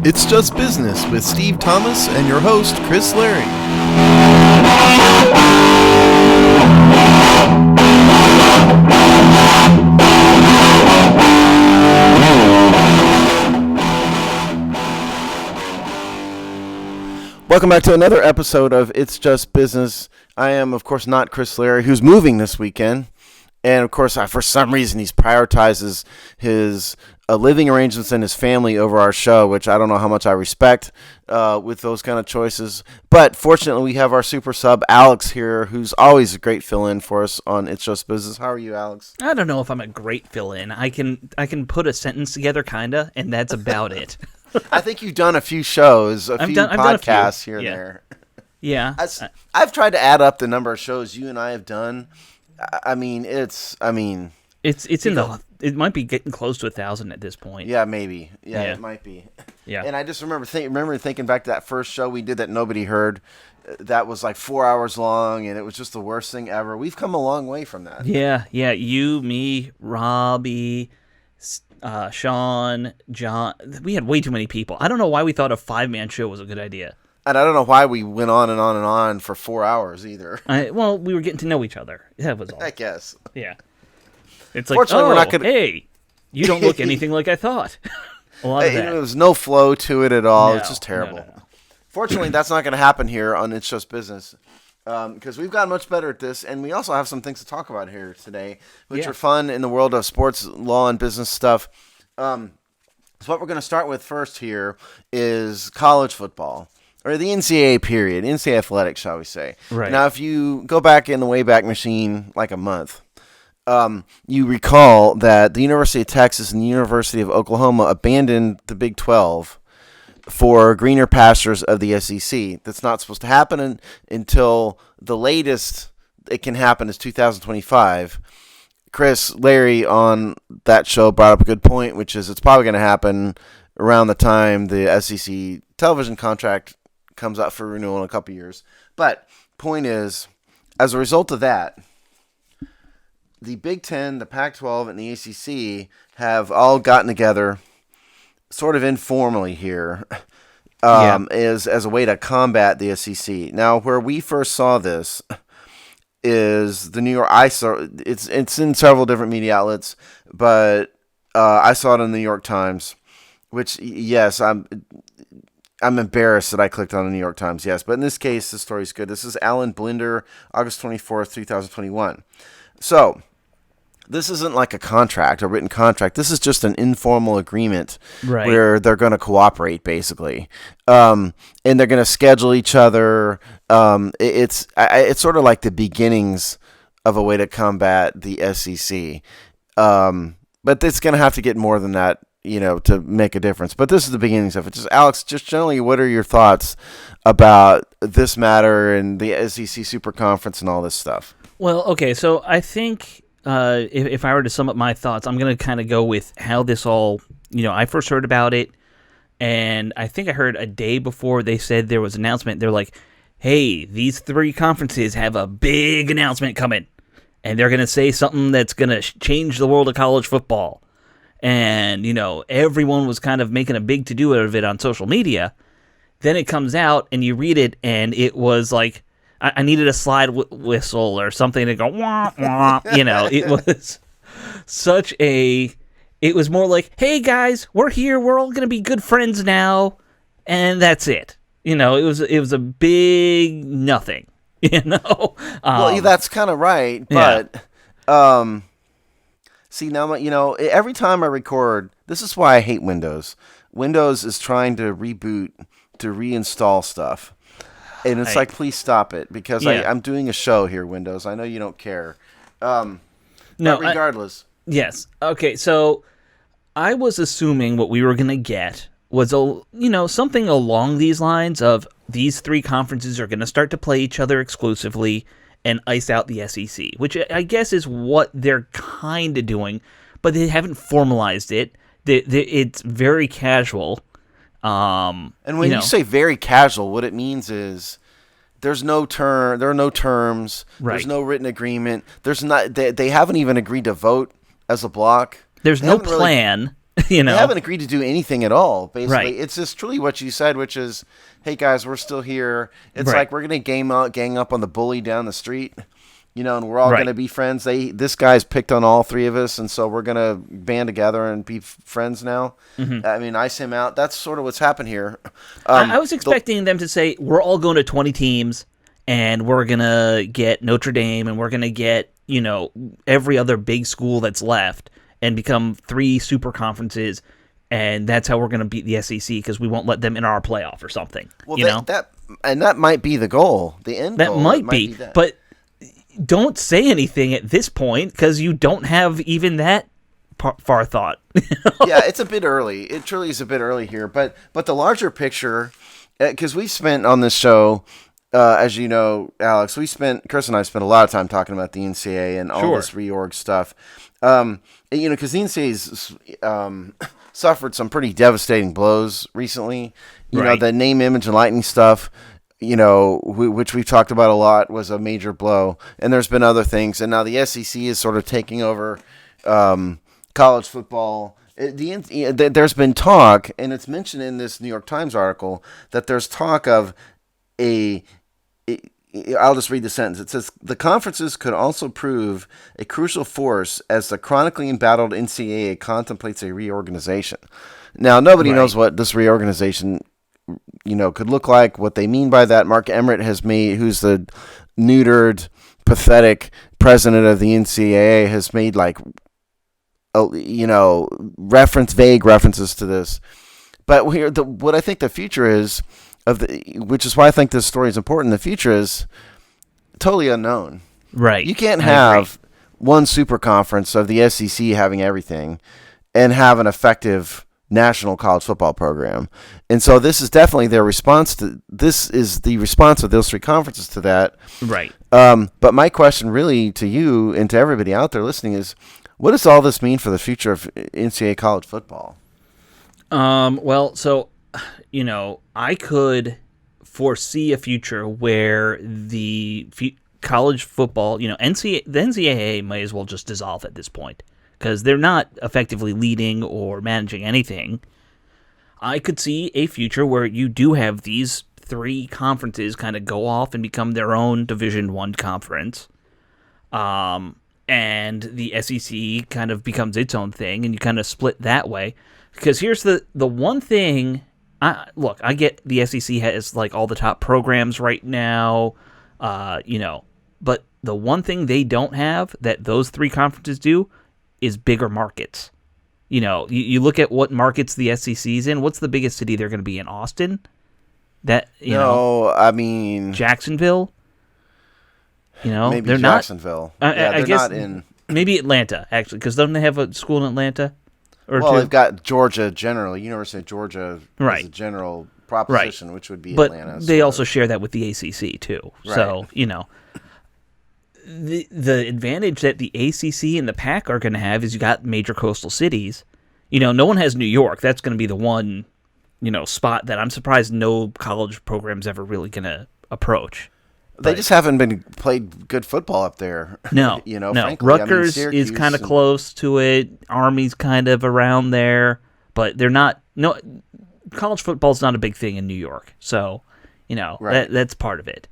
It's Just Business with Steve Thomas and your host, Chris Larry. Welcome back to another episode of It's Just Business. I am, of course, not Chris Larry, who's moving this weekend. And, of course, for some reason, he prioritizes his living arrangements and his family over our show, which I don't know how much I respect with those kind of choices. But, fortunately, we have our super sub, Alex, here, who's always a great fill-in for us on It's Just Business. How are you, Alex? I don't know if I'm a great fill-in. I can put a sentence together, kind of, and that's about it. I think you've done a few shows, I've done podcasts here and yeah. there. Yeah. I've tried to add up the number of shows you and I have done. It's in it might be getting close to 1,000 at this point. Yeah, maybe. Yeah, it might be. Yeah. And I just remember thinking back to that first show we did that nobody heard. That was like 4 hours long, and it was just the worst thing ever. We've come a long way from that. Yeah. You, me, Robbie, Sean, John. We had way too many people. I don't know why we thought a 5-man show was a good idea. And I don't know why we went on and on and on for 4 hours either. Well, we were getting to know each other. That was all. I guess. Yeah. It's like, Fortunately, we're not gonna... hey, you don't look anything like I thought. A lot of that. There was no flow to it at all. It's just terrible. No. Fortunately, that's not going to happen here on It's Just Business. Because we've gotten much better at this, and we also have some things to talk about here today, which are fun in the world of sports, law, and business stuff. So what we're going to start with first here is college football. Or the NCAA period, NCAA athletics, shall we say. Right. Now, if you go back in the Wayback Machine like a month, you recall that the University of Texas and the University of Oklahoma abandoned the Big 12 for greener pastures of the SEC. That's not supposed to happen until the latest it can happen is 2025. Chris Larry on that show brought up a good point, which is it's probably going to happen around the time the SEC television contract comes up for renewal in a couple years. But point is, as a result of that, the Big Ten, the Pac-12, and the ACC have all gotten together sort of informally here as a way to combat the SEC. Now, where we first saw this is the New York. It's in several different media outlets, but I saw it in the New York Times, which, yes, I'm embarrassed that I clicked on the New York Times, yes. But in this case, the story's good. This is Alan Blinder, August 24th, 2021. So, this isn't like a written contract. This is just an informal agreement where they're going to cooperate, basically. And they're going to schedule each other. It's sort of like the beginnings of a way to combat the SEC. But it's going to have to get more than that, to make a difference. But this is the beginnings of it. Just Alex, just generally, what are your thoughts about this matter and the SEC Super Conference and all this stuff? Well, okay, so I think if I were to sum up my thoughts, I'm going to kind of go with how this all, I first heard about it, and I think I heard a day before they said there was an announcement. They're like, hey, these 3 conferences have a big announcement coming, and they're going to say something that's going to change the world of college football. And, everyone was kind of making a big to-do out of it on social media. Then it comes out, and you read it, and it was like, I needed a slide whistle or something to go, wah, wah. It was it was more like, hey, guys, we're here. We're all going to be good friends now. And that's it. It was a big nothing, Well, that's kind of right. But, see, now, every time I record, this is why I hate Windows. Windows is trying to reboot, to reinstall stuff. And it's like, please stop it, because I'm doing a show here, Windows. I know you don't care. No, but regardless. Yes. Okay, so I was assuming what we were going to get was, something along these lines of these 3 conferences are going to start to play each other exclusively and ice out the SEC, which I guess is what they're kind of doing, but they haven't formalized it. It's very casual. And when you say very casual, what it means is there are no terms, there's no written agreement, they haven't even agreed to vote as a block. There's no plan. You They know, haven't agreed to do anything at all. Basically, Right. it's just truly what you said, which is, "Hey guys, we're still here." It's Right. like we're gonna gang up on the bully down the street, and we're all Right. gonna be friends. This guy's picked on all three of us, and so we're gonna band together and be friends now. I mean, ice him out. That's sort of what's happened here. I was expecting them to say we're all going to 20 teams, and we're gonna get Notre Dame, and we're gonna get every other big school that's left, and become 3 super conferences, and that's how we're gonna beat the SEC because we won't let them in our playoff or something. Well, you know that might be the goal, the end that goal. It might be, that. but don't say anything at this point because you don't have even that far thought. Yeah, it's a bit early. It truly is a bit early here. But the larger picture, because we've spent on this show, as you know, Alex, Chris and I spent a lot of time talking about the NCAA and all this reorg stuff. Because the NCAA's suffered some pretty devastating blows recently. You know, the name, image, and lighting stuff, which we've talked about a lot, was a major blow. And there's been other things. And now the SEC is sort of taking over college football. There's been talk, and it's mentioned in this New York Times article, that there's talk of I'll just read the sentence. It says, "The conferences could also prove a crucial force as the chronically embattled NCAA contemplates a reorganization." Now, nobody knows what this reorganization could look like, what they mean by that. Mark Emmert who's the neutered, pathetic president of the NCAA, has made vague references to this. But what I think the future is which is why I think this story is important. The future is totally unknown. Right. You can't have one super conference of the SEC having everything and have an effective national college football program. And so this is definitely their response this is the response of those 3 conferences to that. Right. But my question really to you and to everybody out there listening is, what does all this mean for the future of NCAA college football? Well, so, I could foresee a future where the college football, the NCAA may as well just dissolve at this point because they're not effectively leading or managing anything. I could see a future where you do have these 3 conferences kind of go off and become their own Division I conference. And the SEC kind of becomes its own thing, and you kind of split that way. Because here's the one thing. I get the SEC has all the top programs right now, but the one thing they don't have that those 3 conferences do is bigger markets. You look at what markets the SEC's in. What's the biggest city they're going to be in? Austin? I mean Jacksonville. Maybe they're Jacksonville. Not. I guess not in. Maybe Atlanta actually, because don't they have a school in Atlanta? They've got Georgia generally. University of Georgia is a general proposition, which would be but Atlanta. But they also share that with the ACC too. Right. So the advantage that the ACC and the PAC are going to have is you got major coastal cities. No one has New York. That's going to be the one spot that I'm surprised no college program's ever really going to approach. They just haven't been played good football up there. No, frankly. Rutgers is kind of close to it. Army's kind of around there, but they're not. No, college football's not a big thing in New York, so that's part of it.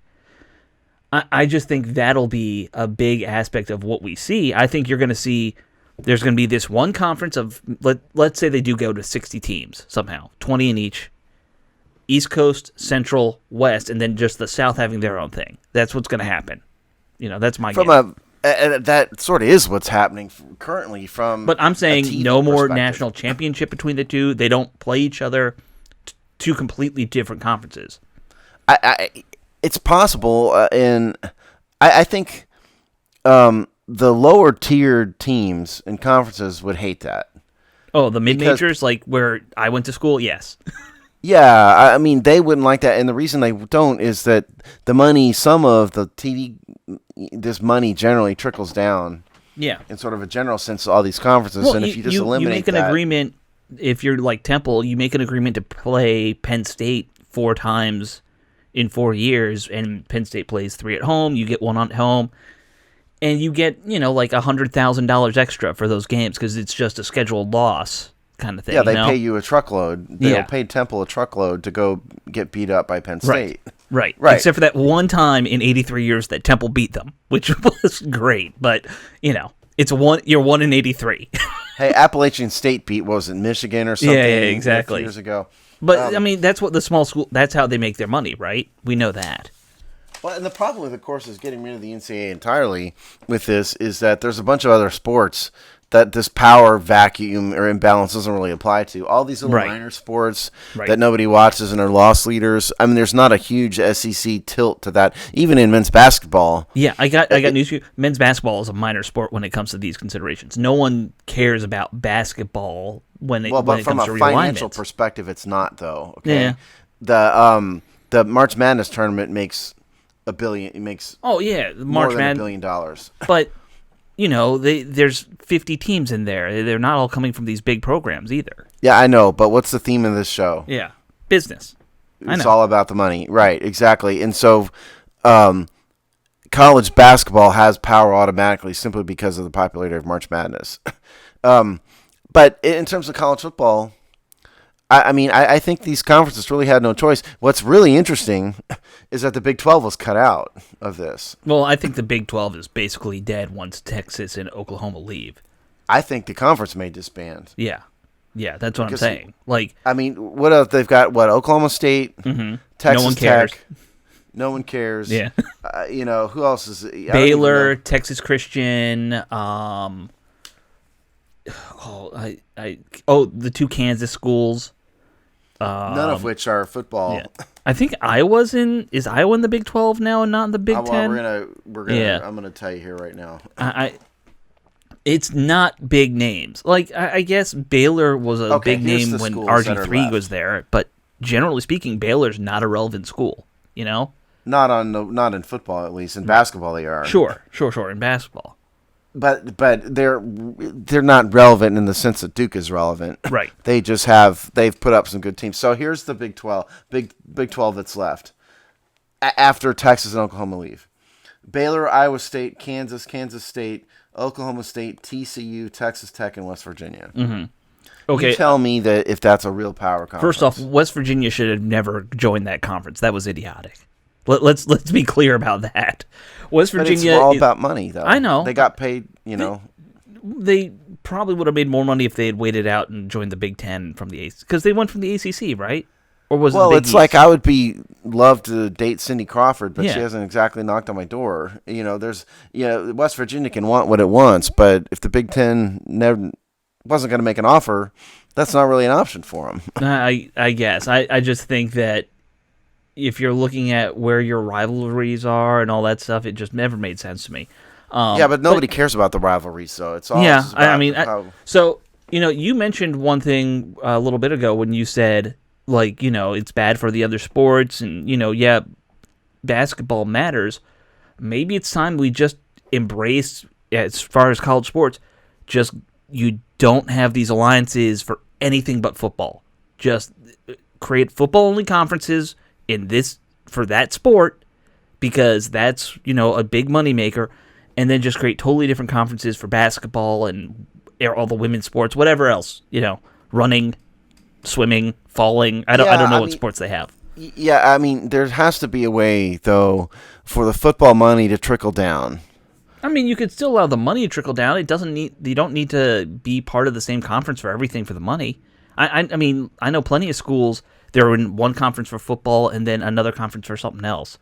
I just think that'll be a big aspect of what we see. I think you're going to see there's going to be this one conference of let's say they do go to 60 teams somehow, 20 in each. East Coast, Central, West, and then just the South having their own thing. That's what's going to happen. That's my guess. That sort of is what's happening currently from. But I'm saying no more perspective. national championship between the two. They don't play each other. 2 completely different conferences. It's possible, and I think the lower tiered teams and conferences would hate that. Oh, the mid majors, like where I went to school. Yes. Yeah, I mean, they wouldn't like that. And the reason they don't is that the money, some of the TV, this money generally trickles down. Yeah. In sort of a general sense to all these conferences. Well, and if you just eliminate you make an agreement, if you're like Temple, you make an agreement to play Penn State 4 times in 4 years, and Penn State plays 3 at home, you get 1 at home, and you get, like $100,000 extra for those games because it's just a scheduled loss kind of thing. Yeah, they you know? pay you a truckload. They'll Yeah. pay Temple a truckload to go get beat up by Penn Right. State. Right. Right. Except for that one time in 83 years that Temple beat them, which was great. But, you're 1 in 83. Hey, Appalachian State beat, what was it, Michigan or something? Yeah, A exactly. few years ago. But, that's what the small school, that's how they make their money, right? We know that. Well, and the problem with, of course, is getting rid of the NCAA entirely with this is that there's a bunch of other sports that this power vacuum or imbalance doesn't really apply to. All these little Right. minor sports Right. that nobody watches and are loss leaders. I mean, there's not a huge SEC tilt to that, even in men's basketball. Yeah, I got news for you. Men's basketball is a minor sport when it comes to these considerations. No one cares about basketball when it But from comes a to financial realignments. perspective, it's not, though. Okay? Yeah. The March Madness tournament makes $1 billion. It makes Oh yeah, more March than $1 Madness. billion. But there's 50 teams in there. They're not all coming from these big programs either. Yeah, I know. But what's the theme of this show? Yeah, business. I It's know. all about the money. Right, exactly. And so college basketball has power automatically simply because of the popularity of March Madness. But in terms of college football, I think these conferences really had no choice. What's really interesting is that the Big 12 was cut out of this. Well, I think the Big 12 is basically dead once Texas and Oklahoma leave. I think the conference may disband. Yeah, that's what Because- I'm saying. Like, I mean, what else? They've got, Oklahoma State, Texas No one cares. Tech. No one cares. yeah, Who else is I don't even Baylor, know. Texas Christian. The two Kansas schools. None of which are football. Yeah. I think is Iowa in the Big 12 now and not in the Big 10? We're gonna. Yeah. I'm gonna tell you here right now. It's not big names. Like I guess Baylor was a Okay, big here's name the when schools that are RG3 left. was there, but generally speaking, Baylor's not a relevant school. Not in football, at least. In basketball, they are. Sure. In basketball, But they're not relevant in the sense that Duke is relevant. right? They've put up some good teams. So here's the Big 12, Big 12 that's left after Texas and Oklahoma leave: Baylor, Iowa State, Kansas State, Oklahoma State, TCU, Texas Tech, and West Virginia. Okay. You tell me that if that's a real power conference. First off, West Virginia should have never joined that conference. That was idiotic. Let's be clear about that. West but Virginia it's all about money, though. I know. They got paid. They probably would have made more money if they had waited out and joined the Big Ten from the ACC, because they went from the ACC, right? Or was Well, it the Big it's East? like I would love to date Cindy Crawford, but Yeah. she hasn't exactly knocked on my door. West Virginia can want what it wants, but if the Big Ten never wasn't going to make an offer, that's not really an option for them. I guess. I just think that if you're looking at where your rivalries are and all that stuff, it just never made sense to me. Yeah, but nobody cares about the rivalries, so it's all. Yeah, just about how- so you mentioned one thing a little bit ago when you said it's bad for the other sports, and basketball matters. Maybe it's time we just embrace, as far as college sports, just you don't have these alliances for anything but football. Just create football only conferences for that sport, because that's a big money maker. And then just create totally different conferences for basketball and all the women's sports, whatever else, running, swimming, falling. I don't know what sports they have. Yeah, I mean, there has to be a way, though, for the football money to trickle down. I mean, you could still allow the money to trickle down. You don't need to be part of the same conference for everything for the money. I mean, I know plenty of schools, they're in one conference for football and then another conference for something else.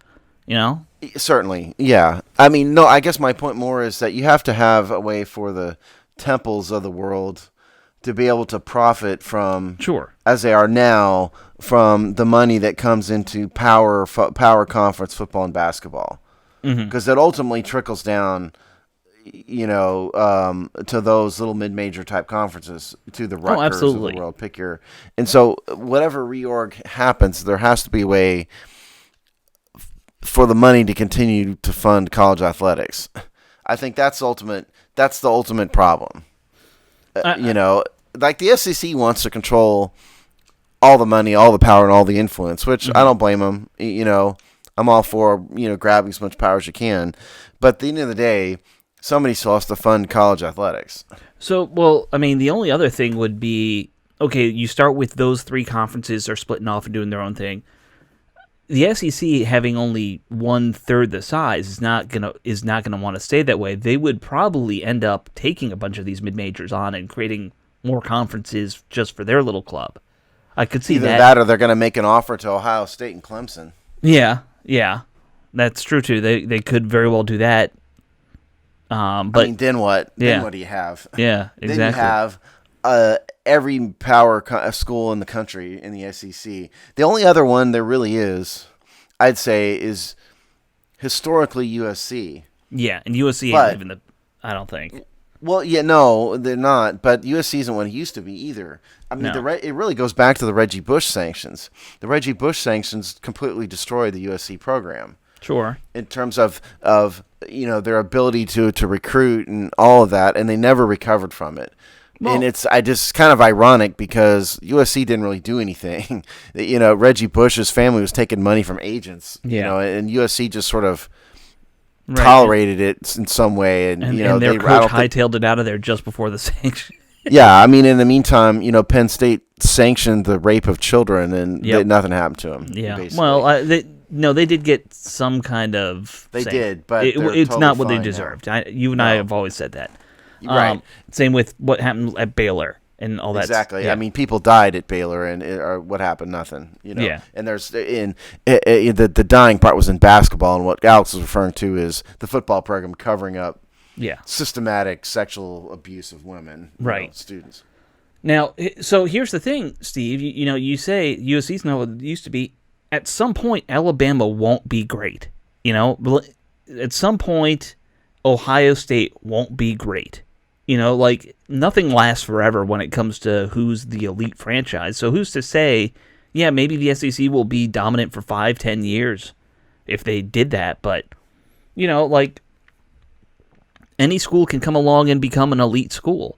Certainly, yeah. I mean, no, I guess my point more is that you have to have a way for the temples of the world to be able to profit from, Sure. as they are now, from the money that comes into power conference football and basketball. Because that ultimately trickles down, to those little mid-major type conferences, to the Rutgers of absolutely. the world. And so whatever reorg happens, there has to be a way for the money to continue to fund college athletics. I think that's the ultimate problem. Like the SEC wants to control all the money, all the power, and all the influence, which I don't blame them. I'm all for, grabbing as much power as you can. But at the end of the day, somebody still has to fund college athletics. So, well, I mean, the only other thing would be, okay, you start with those three conferences are splitting off and doing their own thing. The SEC having only 1/3 the size is not gonna want to stay that way. They would probably end up taking a bunch of these mid majors on and creating more conferences just for their little club. I could see Either that or they're going to make an offer to Ohio State and Clemson. Yeah, that's true too. They could very well do that. But I mean, then what? Yeah. Then what do you have? Yeah, exactly. Then you have every school in the country in the SEC. The only other one there really is, I'd say, is historically USC. Yeah, and USC ain't even the. I don't think. Well, yeah, no, they're not. But USC isn't what it used to be either. I mean, No. it really goes back to the Reggie Bush sanctions. The Reggie Bush sanctions completely destroyed the USC program. Sure. In terms of their ability to recruit and all of that, and they never recovered from it. Well, and it's just kind of ironic because USC didn't really do anything. Reggie Bush's family was taking money from agents. Yeah. And USC just sort of right. tolerated it in some way, and their coach hightailed it out of there just before the sanction. Yeah, I mean, in the meantime, Penn State sanctioned the rape of children, and nothing happened to them. Yeah. Basically. Well, they did get some kind of. They did, but it's totally not what they fine deserved. now. You and I have always said that. Right. Same with what happened at Baylor and all that. Exactly. Yeah. I mean, people died at Baylor, and or what happened? Nothing. Yeah. And there's the dying part was in basketball, and what Alex was referring to is the football program covering up. Yeah. Systematic sexual abuse of women. Right. Students. Now, so here's the thing, Steve. You say USC's not what it used to be. At some point, Alabama won't be great. At some point, Ohio State won't be great. Nothing lasts forever when it comes to who's the elite franchise. So who's to say, yeah, maybe the SEC will be dominant for 5-10 years if they did that. But, any school can come along and become an elite school.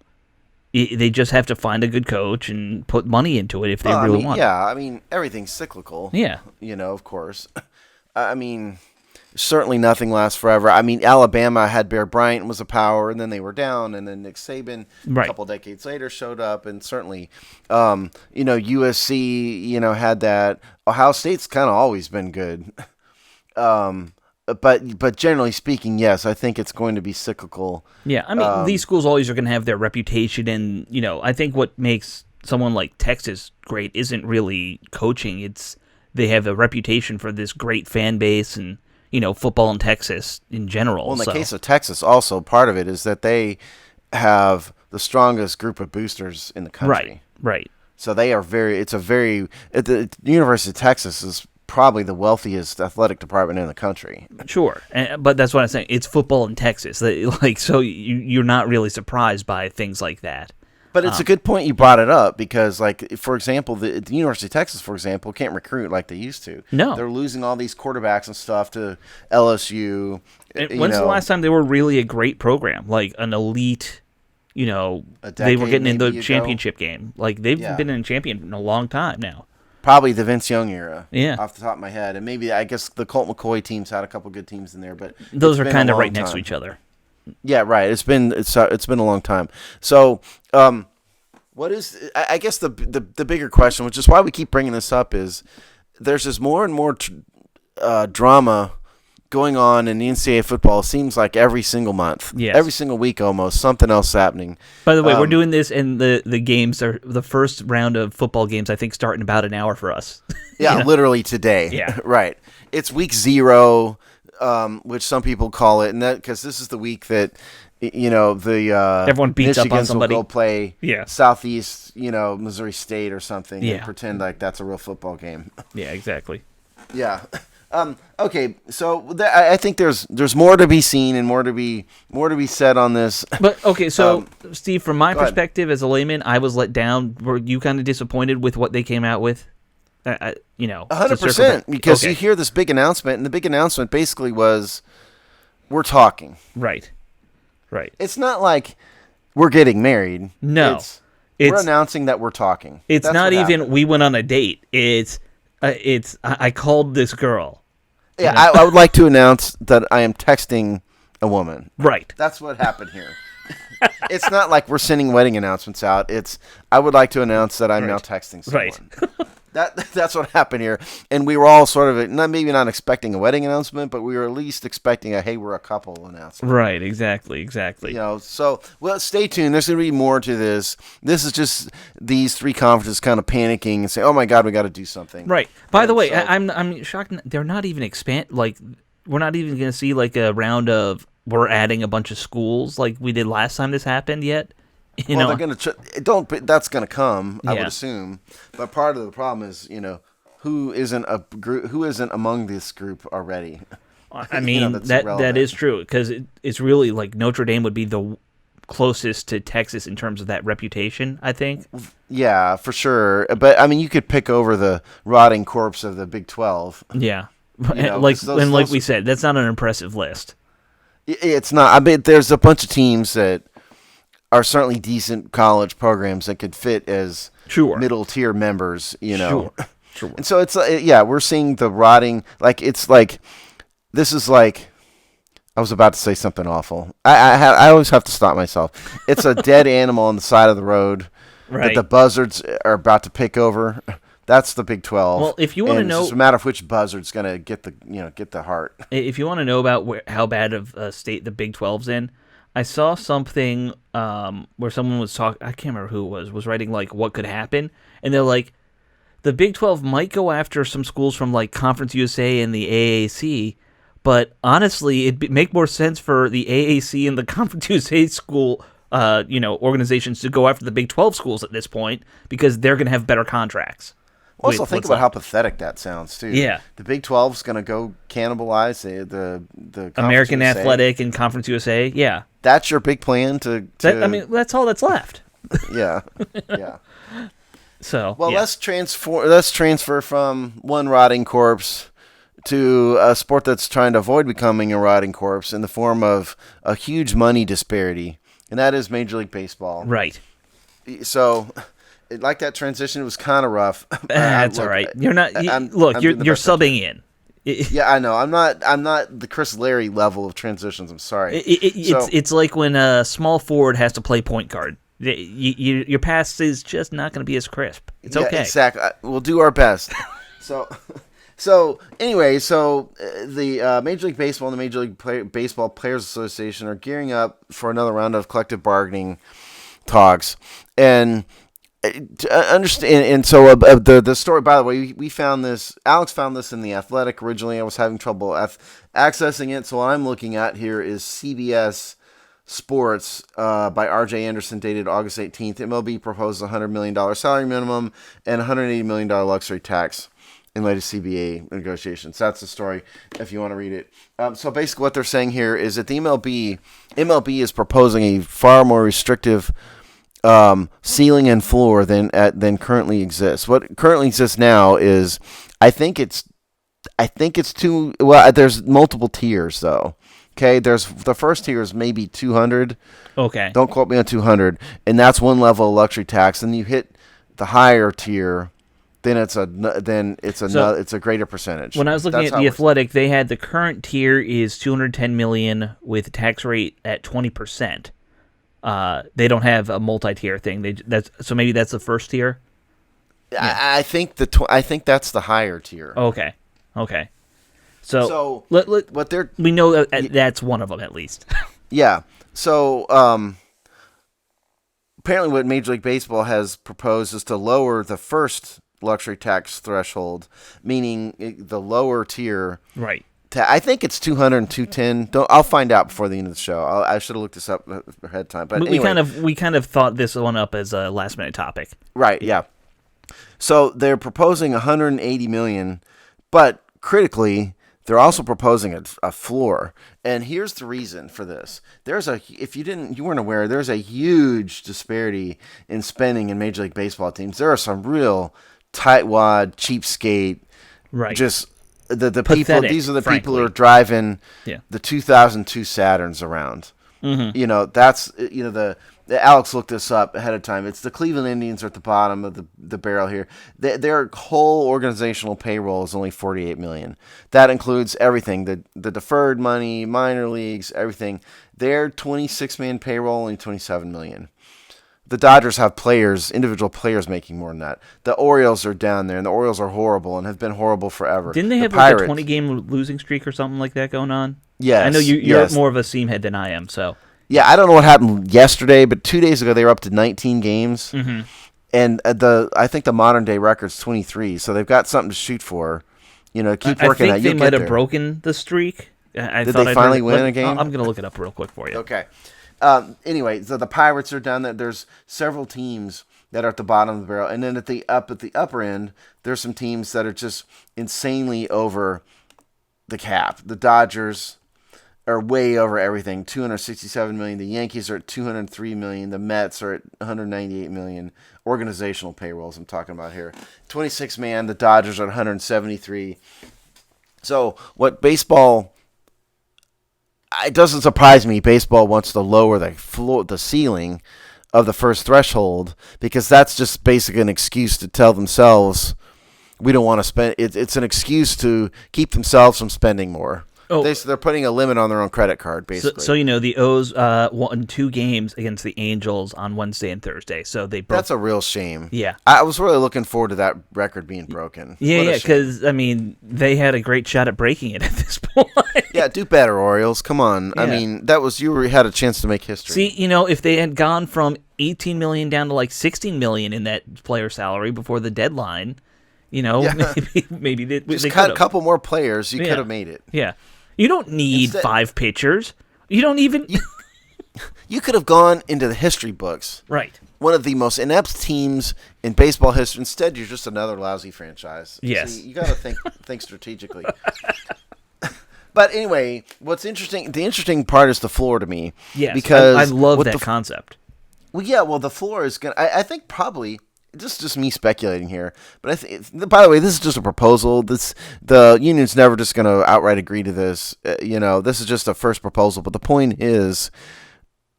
They just have to find a good coach and put money into it if they really want. Yeah, I mean, everything's cyclical. Yeah. Of course. I mean, certainly nothing lasts forever. I mean, Alabama had Bear Bryant was a power, and then they were down, and then Nick Saban a couple decades later showed up, and certainly, USC, had that. Ohio State's kind of always been good. But generally speaking, yes, I think it's going to be cyclical. Yeah, I mean, these schools always are going to have their reputation, and, I think what makes someone like Texas great isn't really coaching. It's they have a reputation for this great fan base and, football in Texas in general. Well, in the case of Texas, also, part of it is that they have the strongest group of boosters in the country. Right. So they are the University of Texas is probably the wealthiest athletic department in the country. Sure, but that's what I'm saying. It's football in Texas. So you're not really surprised by things like that. But it's a good point you brought it up because, for example, the University of Texas, for example, can't recruit like they used to. No. They're losing all these quarterbacks and stuff to LSU. When's the last time they were really a great program, like an elite, they were getting in the championship game. They've been in champion in a long time now. Probably the Vince Young era, off the top of my head, and maybe I guess the Colt McCoy teams had a couple good teams in there, but those are kind of right next to each other. Yeah, right. It's been a long time. So, what is? I guess the bigger question, which is why we keep bringing this up, is there's just more and more drama going on in the NCAA football. It seems like every single month, every single week almost, something else happening. By the way, we're doing this, and the games are the first round of football games. I think start in about an hour for us. Yeah, literally today. Yeah, right. It's week 0, which some people call it, and that because this is the week that everyone beats up on somebody. Will go play Southeast, Missouri State or something, and pretend like that's a real football game. Yeah, exactly. Yeah. Okay, so I think there's more to be seen and more to be said on this. But okay, so Steve, from my perspective as a layman, I was let down. Were you kind of disappointed with what they came out with? 100%, because you hear this big announcement, and the big announcement basically was, "We're talking." Right. It's not like we're getting married. No, we're announcing that we're talking. It's not even we went on a date. It's I called this girl. Yeah, I would like to announce that I am texting a woman. Right. That's what happened here. It's not like we're sending wedding announcements out. It's I would like to announce that I'm now Right. texting someone. Right. That's what happened here, and we were all sort of maybe not expecting a wedding announcement, but we were at least expecting a "Hey, we're a couple" announcement. Right. Exactly. So stay tuned. There's going to be more to this. This is just these three conferences kind of panicking and saying, "Oh my God, we got to do something." Right. By the And way, so- I'm shocked. They're not even we're not even going to see like a round of we're adding a bunch of schools like we did last time this happened yet. You Well, know. they're going to but that's going to come, I would Yeah. assume. But part of the problem is, who isn't among this group already? I mean, that's that irrelevant. is true because it's really like Notre Dame would be the closest to Texas in terms of that reputation. I think. Yeah, for sure. But I mean, you could pick over the rotting corpse of the Big 12. Yeah. know, like 'cause those- like those- we said, that's not an impressive list. It's not. I mean, there's a bunch of teams that are certainly decent college programs that could fit as Sure. middle tier members. Sure. And so it's we're seeing the rotting. Like it's like this is like. I was about to say something awful. I always have to stop myself. It's a dead animal on the side of the road Right. that the buzzards are about to pick over. That's the Big 12. Well, if you wanna And know- it's just a matter of which buzzard's going to get the heart. If you want to know about how bad of a state the Big 12's in, I saw something where someone was talking. I can't remember who it was writing like what could happen, and they're like, the Big 12 might go after some schools from like Conference USA and the AAC, but honestly, it'd make more sense for the AAC and the Conference USA school, organizations to go after the Big 12 schools at this point because they're going to have better contracts. Also, with think what's about left. how pathetic that sounds, too. Yeah. The Big 12's going to go cannibalize the Conference American USA. Athletic and Conference USA, yeah. That's your big plan to That's all that's left. yeah. Yeah. So, Well, yeah. let's transfer from one rotting corpse to a sport that's trying to avoid becoming a rotting corpse in the form of a huge money disparity, and that is Major League Baseball. Right. So, like that transition, it was kind of rough. That's Look, all right. You're not. I'm Look, doing the you're best I can. subbing in. Yeah, I know. I'm not the Chris Larry level of transitions. I'm sorry. It's like when a small forward has to play point guard. Your pass is just not going to be as crisp. It's Yeah, okay. Exactly. We'll do our best. Anyway, the Major League Baseball and the Major League Baseball Players Association are gearing up for another round of collective bargaining talks, and to understand. And so the story. By the way, we found this. Alex found this in the Athletic originally. I was having trouble accessing it, so what I'm looking at here is CBS Sports by R.J. Anderson, dated August 18th. MLB proposed $100 million salary minimum and $180 million luxury tax in latest CBA negotiations. That's the story if you want to read it. So basically what they're saying here is that the MLB is proposing a far more restrictive ceiling and floor than currently exists. What currently exists now is I think it's too well. There's multiple tiers though. Okay, there's the first tier is maybe 200. Okay. Don't quote me on 200, and that's one level of luxury tax. And you hit the higher tier, then it's a greater percentage. When I was looking That's at how the it works. Athletic, they had the current tier is $210 million with a tax rate at 20%. They don't have a multi-tier thing. So maybe that's the first tier. I think I think that's the higher tier. Okay. So, So what they're we know that's one of them at least. Yeah. So apparently what Major League Baseball has proposed is to lower the first luxury tax threshold, meaning the lower tier. Right. I think it's 200 and 210. I'll find out before the end of the show. I should have looked this up ahead of time. But anyway, we kind of thought this one up as a last minute topic. right, yeah. So they're proposing 180 million, but critically, they're also proposing a floor. And here's the reason for this. If you weren't aware, there's a huge disparity in spending in Major League Baseball teams. There are some real tightwad, cheapskate, Right. just the people. Pathetic, These are the people who frankly. are driving Yeah. the 2002 Saturns around. You know, that's the Alex looked this up ahead of time. It's the Cleveland Indians are at the bottom of the barrel here. Their whole organizational payroll is only $48 million. That includes everything, the deferred money, minor leagues, everything. Their 26-man payroll only $27 million. The Dodgers have individual players making more than that. The Orioles are down there, and the Orioles are horrible and have been horrible forever. Didn't they have Pirates, like a 20-game losing streak or something like that going on? Yes. I know you're more of a seam head than I am, so. Yeah, I don't know what happened yesterday, but 2 days ago they were up to 19 games, and I think the modern day record's 23. So they've got something to shoot for. You know, keep working. I think they might have broken the streak. Did they finally win a game? I'm gonna look it up real quick for you. Okay. Anyway, so the Pirates are down there. There's several teams that are at the bottom of the barrel, and then at the upper end, there's some teams that are just insanely over the cap. The Dodgers are way over everything, $267 million. The Yankees are at $203 million. The Mets are at $198 million. Organizational payrolls I'm talking about here. 26-man, the Dodgers are at $173. So what baseball, it doesn't surprise me. Baseball wants to lower the ceiling of the first threshold, because that's just basically an excuse to tell themselves we don't want to spend. It's an excuse to keep themselves from spending more. Oh. They're putting a limit on their own credit card, basically. So the O's won 2 games against the Angels on Wednesday and Thursday. So they broke. That's a real shame. Yeah. I was really looking forward to that record being broken. Yeah, because, I mean, they had a great shot at breaking it at this point. Yeah, do better, Orioles. Come on. Yeah. I mean, you had a chance to make history. See, if they had gone from $18 million down to like $16 million in that player salary before the deadline, maybe they just cut a couple more players. You could have made it. Yeah. You don't need 5 pitchers. You don't even. You could have gone into the history books. Right. One of the most inept teams in baseball history. Instead, you're just another lousy franchise. Yes. See, you got to think strategically. But anyway, the interesting part is the floor to me. Yes. Because I love that concept. Well, yeah. Well, the floor is going to. I think probably. This is just me speculating here, but by the way, this is just a proposal. The union's never just going to outright agree to this. This is just a first proposal. But the point is,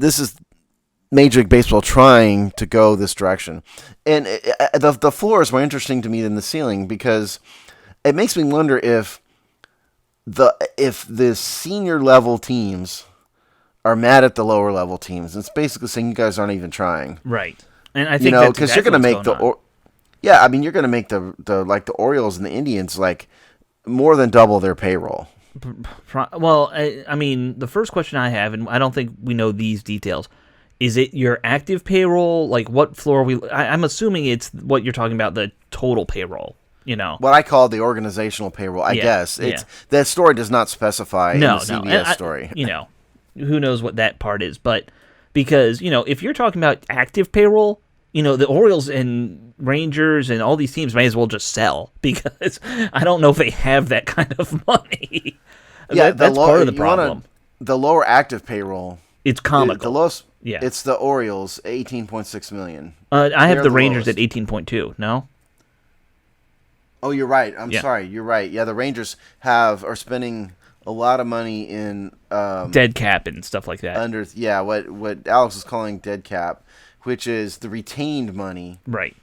this is Major League Baseball trying to go this direction, and the floor is more interesting to me than the ceiling, because it makes me wonder if the senior level teams are mad at the lower level teams. It's basically saying you guys aren't even trying, right? And I think that's because you're going to make you're going to make the Orioles and the Indians like more than double their payroll. Well, I mean, the first question I have, and I don't think we know these details, is it your active payroll? Like what floor I'm assuming it's what you're talking about, the total payroll. What I call the organizational payroll. I guess that story does not specify in the CBS story. Who knows what that part is, but. Because, if you're talking about active payroll, the Orioles and Rangers and all these teams may as well just sell, because I don't know if they have that kind of money. Yeah, that's part of the problem. The lower active payroll. It's comical. The lowest. Yeah. It's the Orioles, $18.6 million. I have the Rangers at 18.2. No. Oh, you're right. I'm sorry. You're right. Yeah, the Rangers are spending a lot of money in dead cap and stuff like that. What Alex is calling dead cap, which is the retained money, right?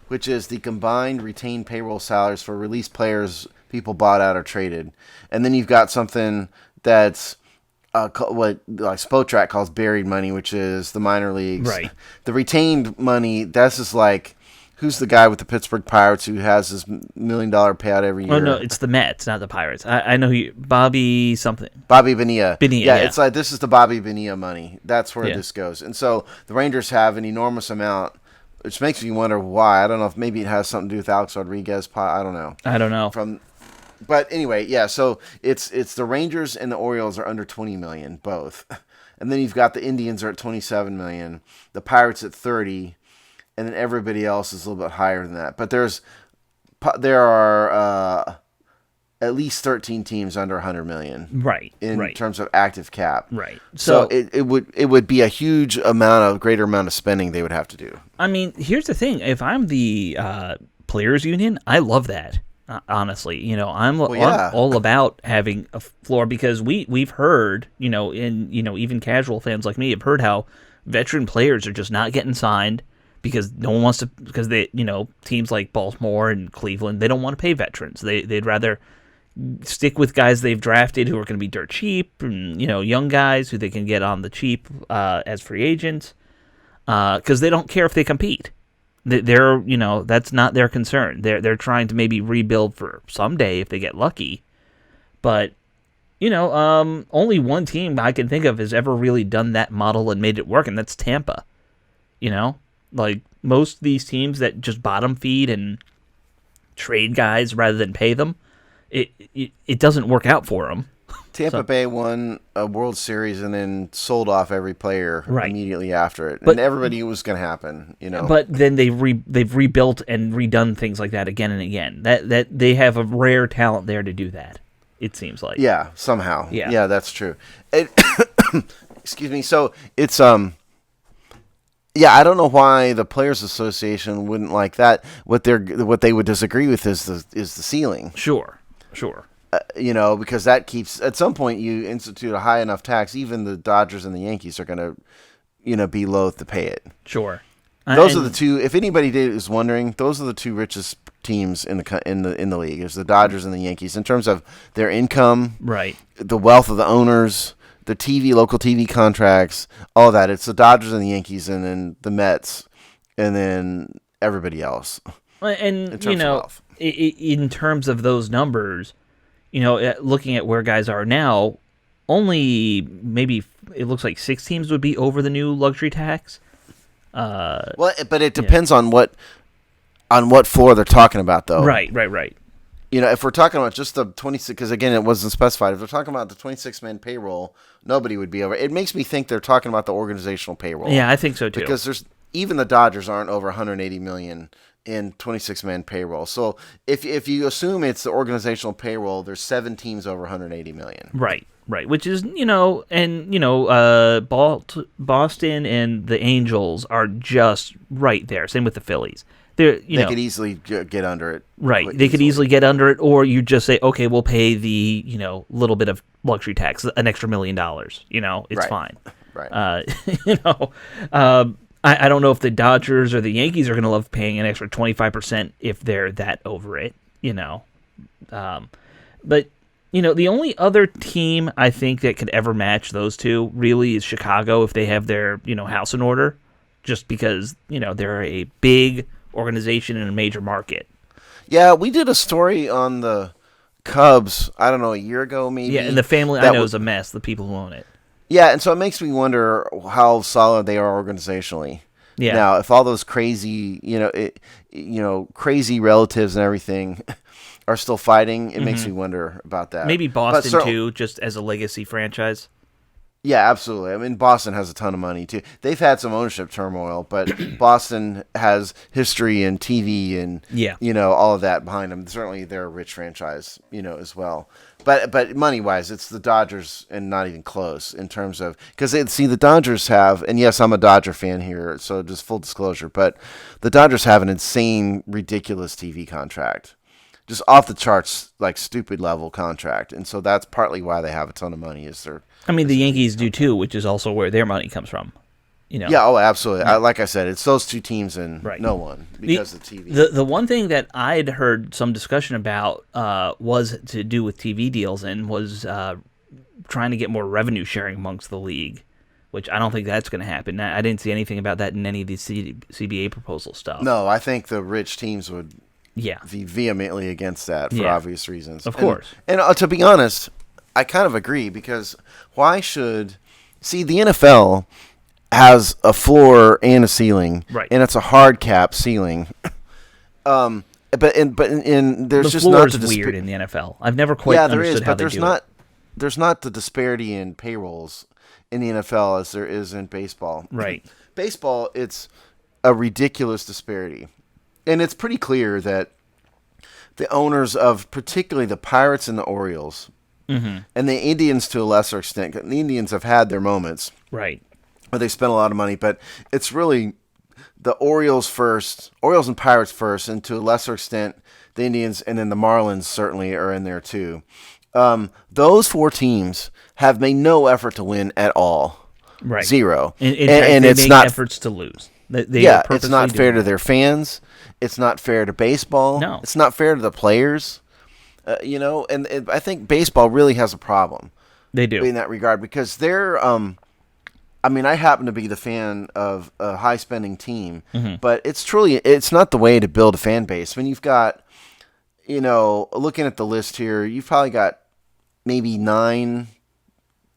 Which is the combined retained payroll salaries for released players people bought out or traded, and then you've got something that's what like Spotrac calls buried money, which is the minor leagues. Right. The retained money, that's just like. Who's the guy with the Pittsburgh Pirates who has this $1 million payout every year? Oh, no, it's the Mets, not the Pirates. I know Bobby something. Bobby Bonilla. Yeah, it's like this is the Bobby Bonilla money. That's where this goes. And so the Rangers have an enormous amount, which makes me wonder why. I don't know if maybe it has something to do with Alex Rodriguez. I don't know. But anyway, so it's the Rangers and the Orioles are under $20 million, both. And then you've got the Indians are at $27 million, the Pirates at $30 and then everybody else is a little bit higher than that. But there are at least 13 teams under $100 million, right? In terms of active cap, right? So it would be a huge greater amount of spending they would have to do. I mean, here's the thing: if I'm the players union, I love that. Honestly, I'm yeah. all about having a floor because we've heard, even casual fans like me have heard how veteran players are just not getting signed because no one wants to, because they, teams like Baltimore and Cleveland, they don't want to pay veterans. They'd rather stick with guys they've drafted who are going to be dirt cheap, and young guys who they can get on the cheap as free agents, because they don't care if they compete. They're, that's not their concern. They're trying to maybe rebuild for someday if they get lucky. But, only one team I can think of has ever really done that model and made it work, and that's Tampa. Like most of these teams that just bottom feed and trade guys rather than pay them, it doesn't work out for them. Tampa Bay won a World Series and then sold off every player Right. immediately after it, But- and everybody knew it was going to happen. But then they've rebuilt and redone things like that again and again. That they have a rare talent there to do that. It seems like. Yeah, somehow. Yeah. Yeah, that's true. Excuse me. So it's yeah, I don't know why the Players Association wouldn't like that. What they would disagree with is the ceiling. Sure. Because that keeps, at some point you institute a high enough tax, even the Dodgers and the Yankees are going to be loath to pay it. Sure. Those are the two. If anybody is wondering, those are the two richest teams in the league. Is the Dodgers and the Yankees in terms of their income, Right. the wealth of the owners, the local TV contracts, all that. It's the Dodgers and the Yankees, and then the Mets, and then everybody else. And in terms of wealth. in terms of those numbers, looking at where guys are now, only maybe it looks like 6 teams would be over the new luxury tax. Well, but it depends on what floor they're talking about, though. Right. If we're talking about just the 26, because again, it wasn't specified. If they're talking about the 26-man payroll, nobody would be over. It makes me think they're talking about the organizational payroll. Yeah, I think so too. Because even the Dodgers aren't over 180 million in 26-man payroll. So if you assume it's the organizational payroll, there's 7 teams over 180 million. Right. Which is, Boston and the Angels are just right there. Same with the Phillies. They could easily get under it. Right. They could easily get under it, or you just say, okay, we'll pay the, little bit of luxury tax, an extra $1 million. It's Right. fine. Right. I don't know if the Dodgers or the Yankees are going to love paying an extra 25% if they're that over it, But, the only other team I think that could ever match those two really is Chicago if they have their, house in order, just because, they're a big organization in a major market. Yeah, we did a story on the Cubs, I don't know, a year ago maybe. Yeah, and the family I know is a mess, the people who own it. Yeah, and so it makes me wonder how solid they are organizationally. Yeah. Now, if all those crazy, crazy relatives and everything are still fighting, it makes me wonder about that. Maybe Boston, too, just as a legacy franchise. Yeah, absolutely. I mean, Boston has a ton of money, too. They've had some ownership turmoil, but Boston has history and TV and, all of that behind them. Certainly, they're a rich franchise, as well. But money-wise, it's the Dodgers and not even close in terms of – because, the Dodgers have – and, yes, I'm a Dodger fan here, so just full disclosure. But the Dodgers have an insane, ridiculous TV contract. Just off the charts, like, stupid level contract. And so that's partly why they have a ton of money is their – I mean, the Yankees do too, which is also where their money comes from. Yeah, absolutely. Like I said, it's those two teams and no one because of TV. The one thing that I'd heard some discussion about was to do with TV deals and was trying to get more revenue sharing amongst the league, which I don't think that's going to happen. I didn't see anything about that in any of the CBA proposal stuff. No, I think the rich teams would be vehemently against that for obvious reasons. Of course. And to be honest, I kind of agree because why should – see, the NFL has a floor and a ceiling, right? And it's a hard cap ceiling. But there's just floor not is weird in the NFL. I've never quite understood how they do it. There's not the disparity in payrolls in the NFL as there is in baseball. Right. Baseball, it's a ridiculous disparity, and it's pretty clear that the owners of particularly the Pirates and the Orioles. Mm-hmm. And the Indians to a lesser extent. The Indians have had their moments. Right. Where they spent a lot of money, but it's really the Orioles first, Orioles and Pirates first, and to a lesser extent the Indians, and then the Marlins certainly are in there too. Those 4 teams have made no effort to win at all. Right. Zero. In fact, they it's make not efforts to lose. They yeah, are it's not purposely fair doing to their fans. It's not fair to baseball. No. It's not fair to the players. And I think baseball really has a problem. They do. In that regard, because they're, I happen to be the fan of a high-spending team, but it's not the way to build a fan base. When you've got, looking at the list here, you've probably got maybe 9,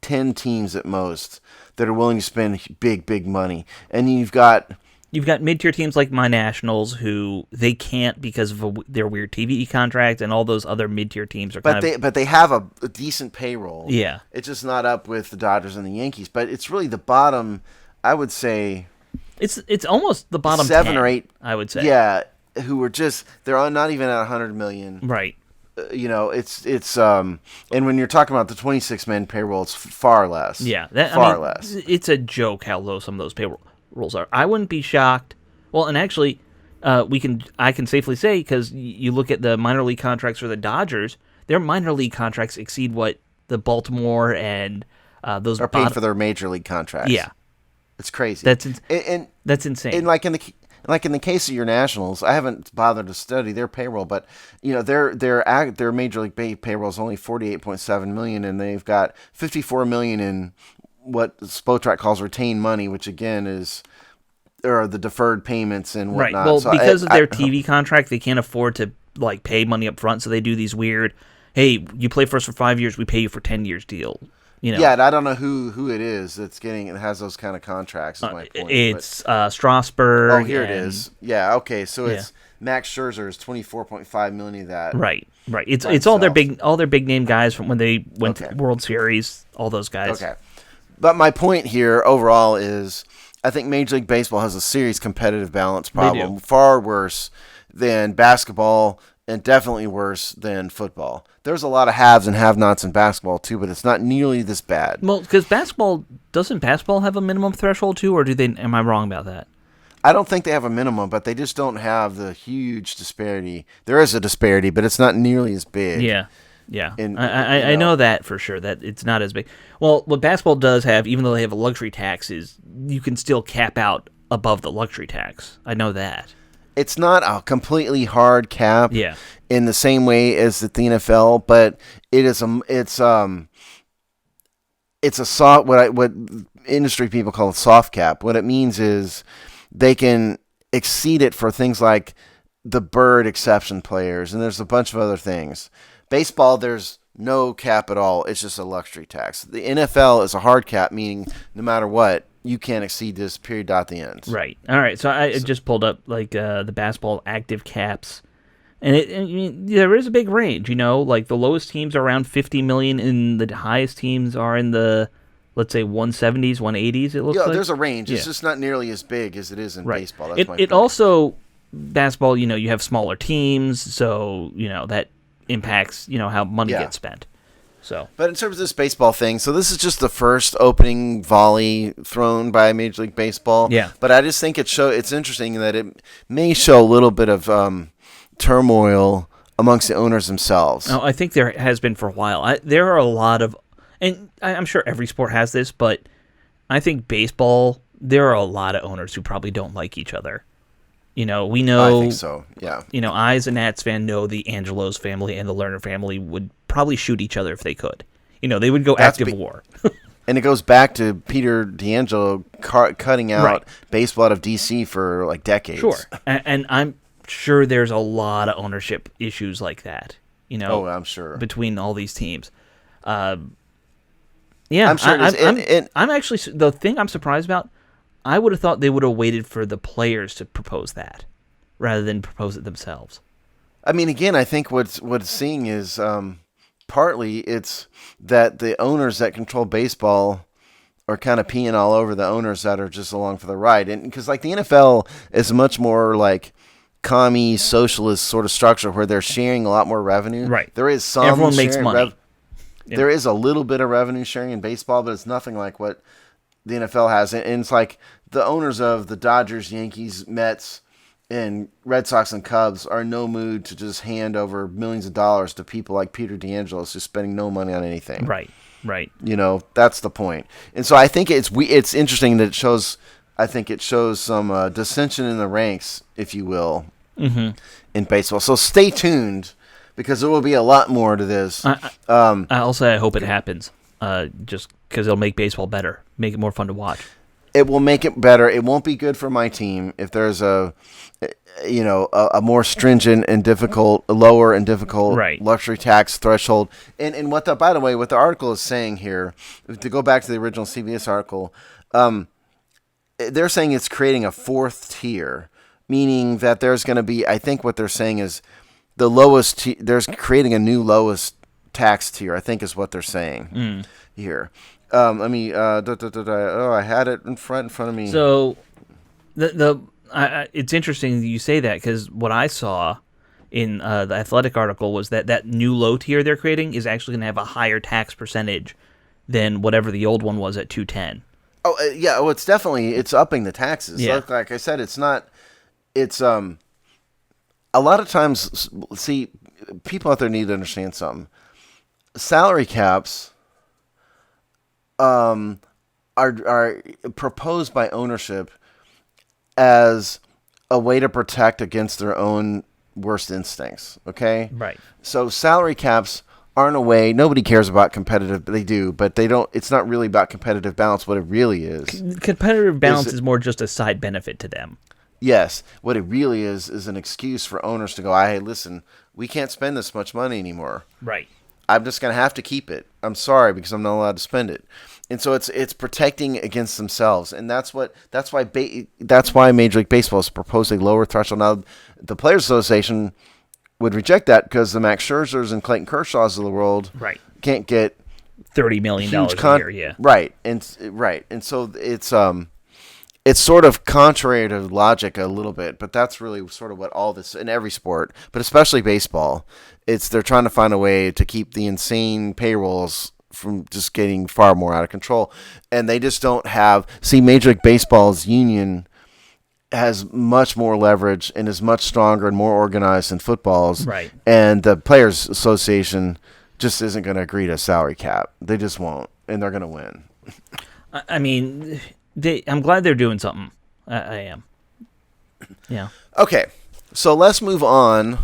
10 teams at most that are willing to spend big money, and you've got mid-tier teams like my Nationals who they can't because of their weird TV contract, and all those other mid-tier teams are but they have a decent payroll. Yeah. It's just not up with the Dodgers and the Yankees, but it's really the bottom, I would say. It's almost the bottom 7 10, or 8, I would say. Yeah, who are they're not even at 100 million. Right. And when you're talking about the 26-man payroll, it's far less. Yeah, far less. It's a joke how low some of those payrolls are. I wouldn't be shocked. Well, and actually, I can safely say, because you look at the minor league contracts for the Dodgers, their minor league contracts exceed what the Baltimore and those are paid for their major league contracts. Yeah, it's crazy. That's insane. And like in the case of your Nationals, I haven't bothered to study their payroll, but their major league payroll is only $48.7 million, and they've got $54 million in what Spotrac calls retained money, which again are the deferred payments and whatnot. Right. Well, so because of their TV contract, they can't afford to pay money up front, so they do these weird, hey, you play for us for 5 years, we pay you for 10 years deal. Yeah, and I don't know who it is that's has those kind of contracts. Is my point. It's Strasburg. Oh, here it is. Yeah, okay, so it's Max Scherzer is $24.5 million of that. Right. It's all their big name guys from when they went to World Series. All those guys. Okay, but my point here overall is, I think Major League Baseball has a serious competitive balance problem, far worse than basketball, and definitely worse than football. There's a lot of haves and have-nots in basketball too, but it's not nearly this bad. Well, because doesn't basketball have a minimum threshold too, or do they? Am I wrong about that? I don't think they have a minimum, but they just don't have the huge disparity. There is a disparity, but it's not nearly as big. Yeah. I know that for sure, that it's not as big. Well, what basketball does have, even though they have a luxury tax, is you can still cap out above the luxury tax. I know that. It's not a completely hard cap, Yeah. in the same way as the NFL, but it's a soft, what industry people call a soft cap. What it means is they can exceed it for things like the bird exception players, and there's a bunch of other things. Baseball, there's no cap at all. It's just a luxury tax. The NFL is a hard cap, meaning no matter what, you can't exceed this, period, dot, the end. Right. All right. So I just pulled up the basketball active caps, and there is a big range. Like the lowest teams are around 50 million, and the highest teams are in the, let's say, 170s, 180s. It looks like. There's a range. It's just not nearly as big as it is in baseball. That's my point. It also, basketball, you have smaller teams, so that impacts how money gets spent. So, but in terms of this baseball thing, so this is just the first opening volley thrown by Major League Baseball. Yeah. But I just think it's interesting that it may show a little bit of turmoil amongst the owners themselves. I think there has been for a while. There are a lot of, and I'm sure every sport has this, but I think baseball, there are a lot of owners who probably don't like each other. We know. I think so. Yeah. I as a Nats fan know the Angelos family and the Lerner family would probably shoot each other if they could. They would go active war. And it goes back to Peter D'Angelo cutting out baseball out of D.C. for like decades. Sure. And I'm sure there's a lot of ownership issues like that. Oh, I'm sure. Between all these teams. I'm sure. I'm actually, the thing I'm surprised about, I would have thought they would have waited for the players to propose that rather than propose it themselves. I mean, again, I think what's seeing is partly it's that the owners that control baseball are kind of peeing all over the owners that are just along for the ride. And because like the NFL is much more like commie socialist sort of structure where they're sharing a lot more revenue. Right. There is some everyone makes money. There is a little bit of revenue sharing in baseball, but it's nothing like what the NFL has, and it's like the owners of the Dodgers, Yankees, Mets, and Red Sox and Cubs are in no mood to just hand over millions of dollars to people like Peter DeAngelis who's spending no money on anything. Right. That's the point. And so I think it's interesting that it shows. I think it shows some dissension in the ranks, if you will, in baseball. So stay tuned because there will be a lot more to this. I'll say I hope it happens, just because it'll make baseball better, make it more fun to watch. It will make it better. It won't be good for my team if there's a more stringent and lower and difficult luxury tax threshold. And by the way, what the article is saying here, to go back to the original CBS article, they're saying it's creating a fourth tier, meaning that there's going to be, I think what they're saying is the lowest, there's creating a new lowest tax tier, I think is what they're saying here. Let me, I had it in front of me. So it's interesting that you say that, because what I saw in the Athletic article was that new low tier they're creating is actually going to have a higher tax percentage than whatever the old one was at 210. Oh, yeah. Well, it's upping the taxes. Yeah. Like I said, it's a lot of times, see, people out there need to understand something. Salary caps are proposed by ownership as a way to protect against their own worst instincts. Okay. Right. So salary caps aren't a way. Nobody cares about competitive. They do, but they don't. It's not really about competitive balance. What it really is, competitive balance is more just a side benefit to them. Yes, what it really is an excuse for owners to go, hey, listen, we can't spend this much money anymore. Right. I'm just going to have to keep it. I'm sorry, because I'm not allowed to spend it. And so it's protecting against themselves, and that's why Major League Baseball is proposing lower threshold. Now, the Players Association would reject that because the Max Scherzers and Clayton Kershaws of the world can't get $30 million a year. Yeah. Right, and so it's sort of contrary to logic a little bit, but that's really sort of what all this in every sport, but especially baseball, they're trying to find a way to keep the insane payrolls from just getting far more out of control, and they just don't have. See, Major League Baseball's union has much more leverage and is much stronger and more organized than football's. Right. And the Players Association just isn't going to agree to a salary cap. They just won't, and they're going to win. I mean, I'm glad they're doing something. I am. Yeah. Okay, so let's move on.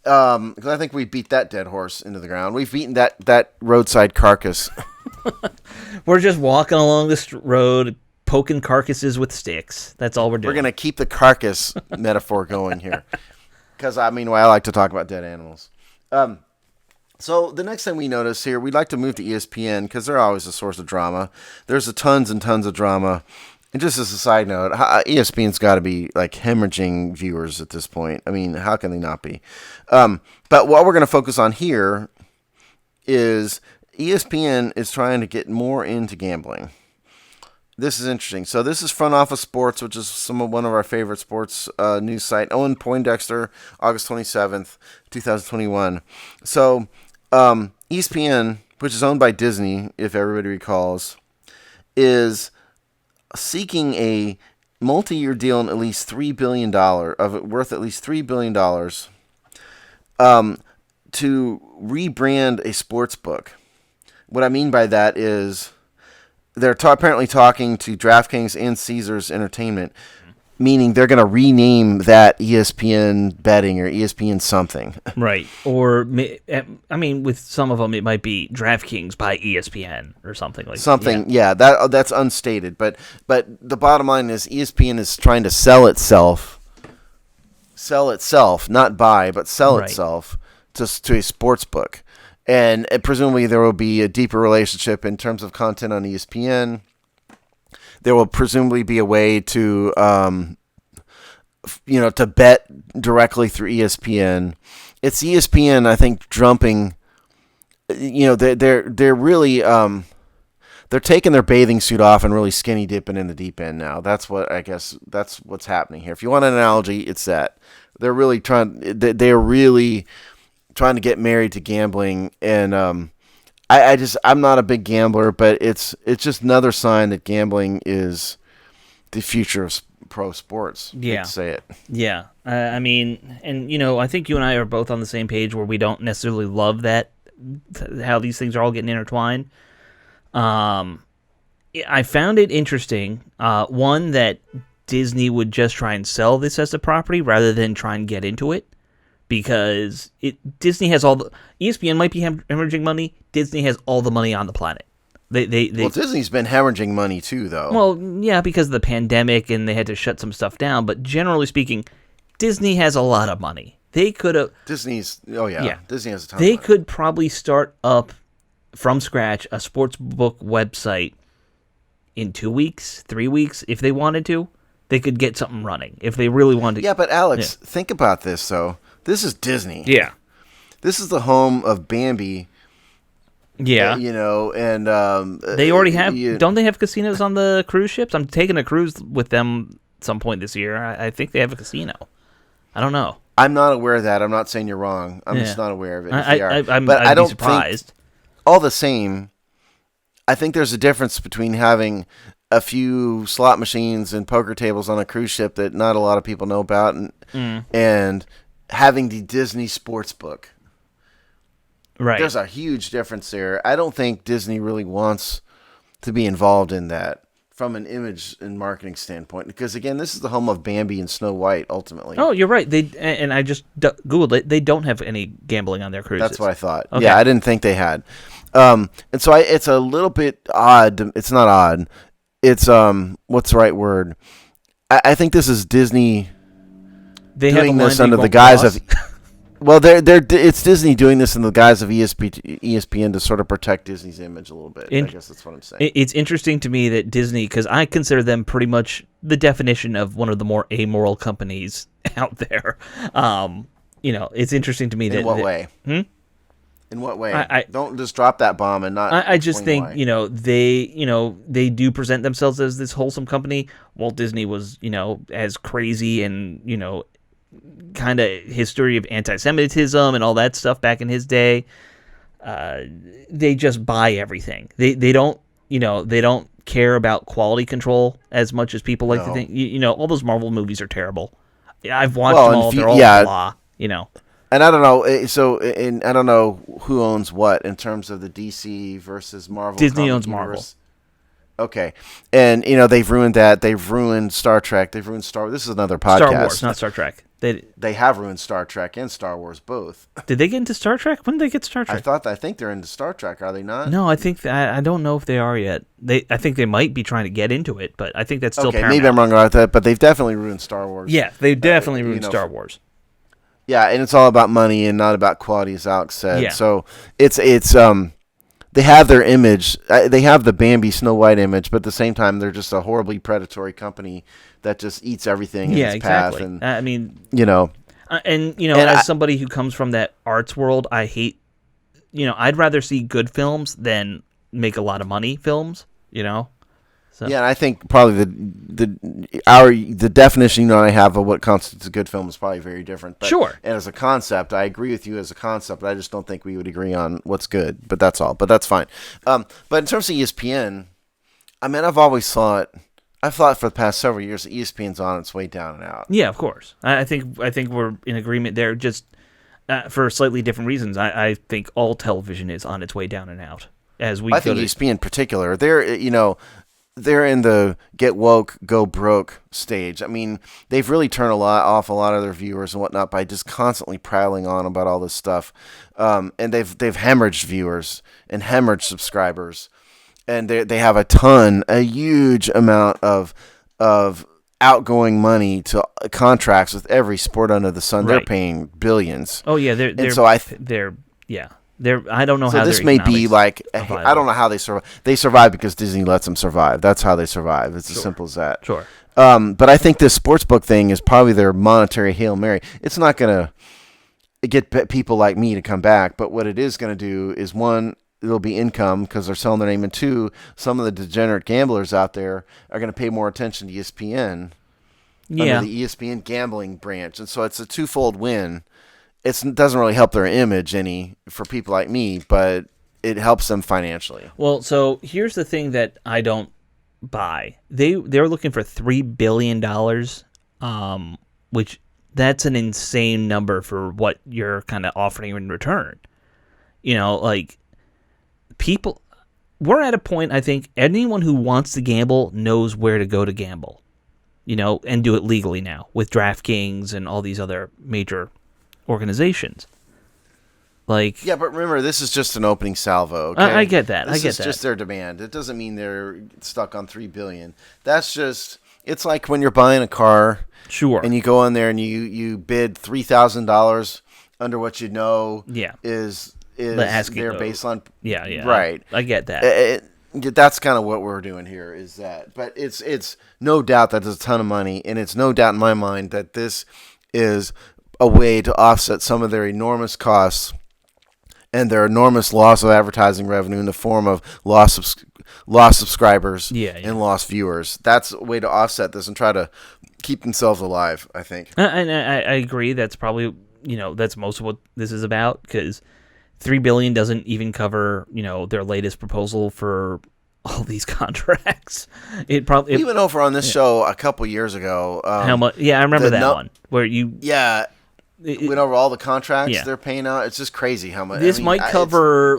Because I think we beat that dead horse into the ground. We've beaten that roadside carcass. We're just walking along this road, poking carcasses with sticks. That's all we're doing. We're going to keep the carcass metaphor going here. Because, I like to talk about dead animals. So the next thing we notice here, we'd like to move to ESPN because they're always a source of drama. There's tons and tons of drama. And just as a side note, ESPN's got to be like hemorrhaging viewers at this point. I mean, how can they not be? But what we're going to focus on here is ESPN is trying to get more into gambling. This is interesting. So this is Front Office Sports, which is one of our favorite sports news site. Owen Poindexter, August 27th, 2021. So ESPN, which is owned by Disney, if everybody recalls, is seeking a multi-year deal in at least $3 billion, worth at least $3 billion, to rebrand a sports book. What I mean by that is they're apparently talking to DraftKings and Caesars Entertainment, meaning they're going to rename that ESPN Betting or ESPN something. Right. Or, I mean, with some of them, it might be DraftKings by ESPN or something like that. Something, yeah, that's unstated. But the bottom line is ESPN is trying to sell itself, not buy, but sell itself to a sports book. And presumably there will be a deeper relationship in terms of content on ESPN. There will presumably be a way to, to bet directly through ESPN. It's ESPN, I think, jumping. They're really they're taking their bathing suit off and really skinny dipping in the deep end now. That's what's happening here. If you want an analogy, it's that they're really trying. They're really trying to get married to gambling, and I'm not a big gambler, but it's just another sign that gambling is the future of pro sports. Hate Yeah. to say it. Yeah. I mean, and I think you and I are both on the same page where we don't necessarily love that how these things are all getting intertwined. I found it interesting. One, that Disney would just try and sell this as a property rather than try and get into it, because Disney has all the ESPN might be hemorrhaging money. Disney has all the money on the planet. Well, Disney's been hemorrhaging money too, though. Well, yeah, because of the pandemic and they had to shut some stuff down. But generally speaking, Disney has a lot of money. They could have. Disney has a ton. They of money. could probably start up from scratch a sports book website in 2 weeks, 3 weeks, if they wanted to. They could get something running if they really wanted to. Yeah, but Alex, think about this, though. This is Disney. Yeah. This is the home of Bambi. Yeah. And they already have. Don't they have casinos on the cruise ships? I'm taking a cruise with them some point this year. I think they have a casino. I don't know. I'm not aware of that. I'm not saying you're wrong. I'm just not aware of it. I'd be surprised. Think, all the same, I think there's a difference between having a few slot machines and poker tables on a cruise ship that not a lot of people know about, and having the Disney sports book. Right. There's a huge difference there. I don't think Disney really wants to be involved in that from an image and marketing standpoint, because again, this is the home of Bambi and Snow White. Ultimately, oh, you're right. And I just googled it. They don't have any gambling on their cruises. That's what I thought. Okay. Yeah, I didn't think they had. And so it's a little bit odd. It's not odd. It's what's the right word? I think this is Disney doing this under the guise of. Well, it's Disney doing this in the guise of ESPN to sort of protect Disney's image a little bit. I guess that's what I'm saying. It's interesting to me that Disney, because I consider them pretty much the definition of one of the more amoral companies out there. It's interesting to me that. In what way? In what way? Don't just drop that bomb and not. I just think why. They do present themselves as this wholesome company. Walt Disney was as crazy and kind of history of anti-Semitism and all that stuff back in his day. They just buy everything. They don't care about quality control as much as people like to think. All those Marvel movies are terrible. I've watched them all. They're all blah. And I don't know. I don't know who owns what in terms of the DC versus Marvel. Disney owns Marvel. Okay, and they've ruined that. They've ruined Star Trek. They've ruined Star. This is another podcast. Star Wars, not Star Trek. They have ruined Star Trek and Star Wars both. Did they get into Star Trek? When did they get Star Trek? I think they're into Star Trek. Are they not? No, I think I don't know if they are yet. I think they might be trying to get into it, but I think that's still Paramount. Maybe I'm wrong about that, but they've definitely ruined Star Wars. Yeah, they definitely ruined Star Wars. Yeah, and it's all about money and not about quality, as Alex said. Yeah. So it's they have their image. They have the Bambi Snow White image, but at the same time, they're just a horribly predatory company that just eats everything in its path. And I mean, as somebody who comes from that arts world, I hate. I'd rather see good films than make a lot of money films. So. Yeah, and I think probably the definition I have of what constitutes a good film is probably very different. But, sure. And as a concept, I agree with you as a concept. I just don't think we would agree on what's good. But that's all. But that's fine. But in terms of ESPN, I mean, I've thought for the past several years that ESPN's on its way down and out. Yeah, of course. I think we're in agreement there. Just for slightly different reasons. I think all television is on its way down and out. I think ESPN in particular, they're in the get woke, go broke stage. I mean, they've really turned off a lot of their viewers and whatnot by just constantly prattling on about all this stuff. And they've hemorrhaged viewers and hemorrhaged subscribers. And they have a huge amount of outgoing money to contracts with every sport under the sun. Right. They're paying billions. Oh yeah, I don't know how. So this may be like I don't know how they survive. They survive because Disney lets them survive. That's how they survive. It's as simple as that. Sure. But I think this sportsbook thing is probably their monetary Hail Mary. It's not gonna get people like me to come back, but what it is gonna do is, one, it'll be income because they're selling their name, and two, some of the degenerate gamblers out there are gonna pay more attention to ESPN. Yeah. Under the ESPN gambling branch, and so it's a twofold win. It doesn't really help their image any for people like me, but it helps them financially. Well, so here's the thing that I don't buy. They're looking for $3 billion, which that's an insane number for what you're kind of offering in return. Like people, we're at a point. I think anyone who wants to gamble knows where to go to gamble. And do it legally now with DraftKings and all these other major organizations. Yeah, but remember, this is just an opening salvo. Okay? I get that. This is just their demand. It doesn't mean they're stuck on $3 billion. That's just. It's like when you're buying a car. Sure. And you go in there and you bid $3,000 under what is their baseline. Yeah. Right. I get that. That's kind of what we're doing here. Is that? But it's no doubt that there's a ton of money, and it's no doubt in my mind that this is a way to offset some of their enormous costs and their enormous loss of advertising revenue in the form of lost subscribers and lost viewers. That's a way to offset this and try to keep themselves alive, I think. And I agree. That's probably, that's most of what this is about, because $3 billion doesn't even cover, their latest proposal for all these contracts. We went over on this show a couple years ago. How much? Yeah, I remember that one where you. Yeah. Went over all the contracts they're paying out. It's just crazy how much. This might cover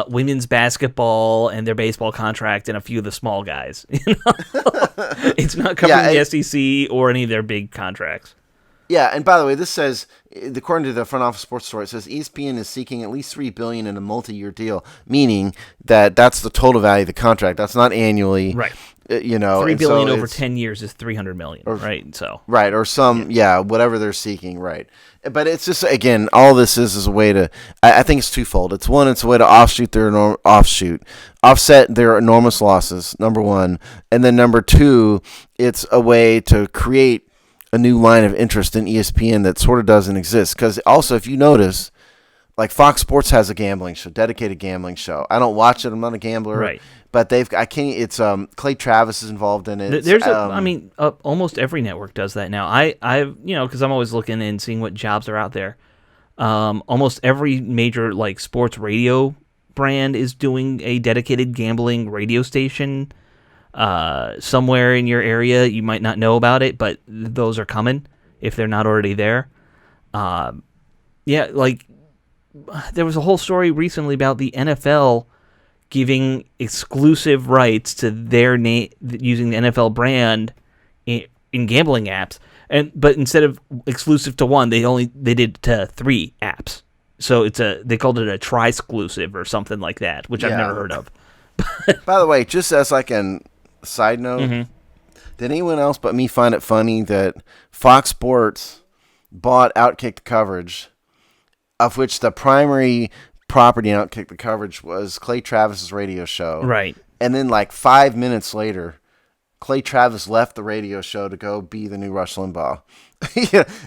women's basketball and their baseball contract and a few of the small guys. It's not covering the SEC or any of their big contracts. Yeah, and by the way, this says, according to the Front Office Sports Story, it says ESPN is seeking at least $3 billion in a multi-year deal, meaning that's the total value of the contract. That's not annually, right? $3 billion over 10 years is $300 million, right? So right, or whatever they're seeking, right? But it's just, again, all this is a way to. I think it's twofold. It's one, it's a way to offset their enormous losses. Number one, and then number two, it's a way to create a new line of interest in ESPN that sort of doesn't exist. Because also, if you notice, like Fox Sports has a dedicated gambling show. I don't watch it. I'm not a gambler. Right. But it's Clay Travis is involved in it. There's almost every network does that now. I've because I'm always looking and seeing what jobs are out there. Almost every major sports radio brand is doing a dedicated gambling radio station. Somewhere in your area, you might not know about it, but those are coming if they're not already there. There was a whole story recently about the NFL giving exclusive rights to their name using the NFL brand in gambling apps, but instead of exclusive to one, they did to 3 apps. So they called it a tri-exclusive or something like that, which I've never heard of. By the way, just as an side note, did anyone else but me find it funny that Fox Sports bought Outkick the coverage, of which the primary property in Outkick the coverage was Clay Travis's radio show, right? And then 5 minutes later, Clay Travis left the radio show to go be the new Rush Limbaugh.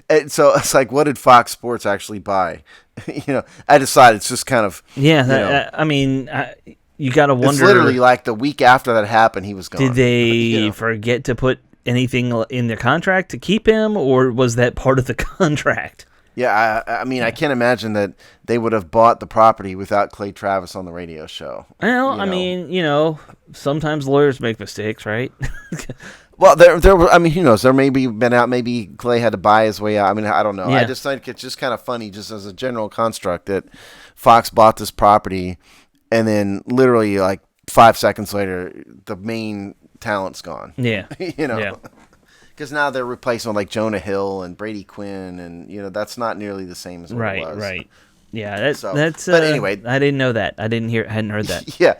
And so it's what did Fox Sports actually buy? I decided it's just kind of you got to wonder. It's literally the week after that happened, he was gone. Did they forget to put anything in their contract to keep him, or was that part of the contract? Yeah, I can't imagine that they would have bought the property without Clay Travis on the radio show. Well, sometimes lawyers make mistakes, right? Well, who knows? There may be been out. Maybe Clay had to buy his way out. I don't know. Yeah. I just think it's just kind of funny, just as a general construct, that Fox bought this property, and then literally 5 seconds later, the main talent's gone. Yeah. Yeah. Because now they're replacing Jonah Hill and Brady Quinn, and that's not nearly the same as what it was. Right. Yeah, that's. But anyway, I didn't know that. Hadn't heard that. Yeah.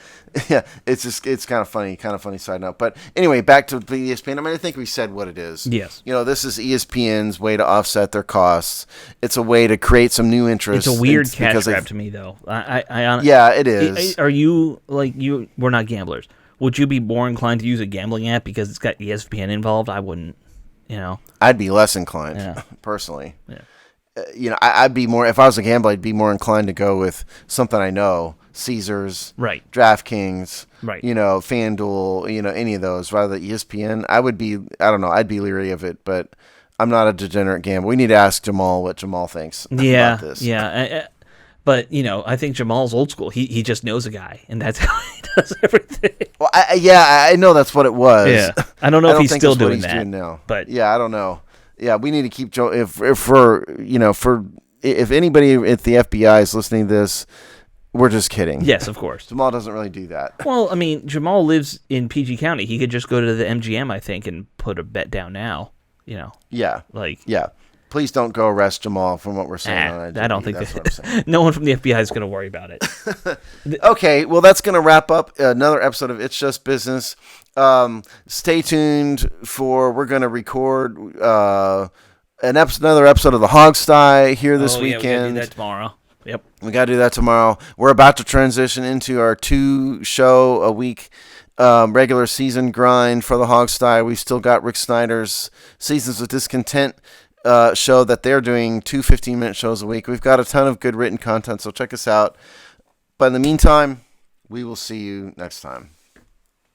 It's kind of funny side note. But anyway, back to the ESPN. I think we said what it is. Yes. This is ESPN's way to offset their costs. It's a way to create some new interest. It's a weird cash grab to me, though. Yeah, it is. Are you we're not gamblers? Would you be more inclined to use a gambling app because it's got ESPN involved? I wouldn't. I'd be less inclined, personally. Yeah. I'd be more, if I was a gambler, I'd be more inclined to go with something I know, Caesars, right, DraftKings, right, FanDuel, any of those, rather than ESPN. I'd be leery of it, but I'm not a degenerate gambler. We need to ask Jamal what Jamal thinks about this. Yeah. But I think Jamal's old school. He just knows a guy, and that's how he does everything. Well, I know that's what it was. Yeah, I don't know if he's think still that's what doing he's that. doing now. But yeah, I don't know. Yeah, we need to keep Joe. If anybody at the FBI is listening to this, we're just kidding. yes, of course. Jamal doesn't really do that. Well, I mean, Jamal lives in PG County. He could just go to the MGM, I think, and put a bet down now. Yeah, Like yeah. Please don't go arrest Jamal from what we're saying on IGB. I don't think that's what I'm saying. no one from the FBI is going to worry about it. Okay, well, that's going to wrap up another episode of It's Just Business. Stay tuned we're going to record another episode of the Hogsty here this weekend. Yeah, we gotta do that tomorrow. Yep. We got to do that tomorrow. We're about to transition into our 2-show-a-week regular season grind for the Hogsty. We've still got Rick Snyder's Seasons of Discontent show that they're doing 2 15-minute shows a week. We've got a ton of good written content, so check us out. But in the meantime, we will see you next time.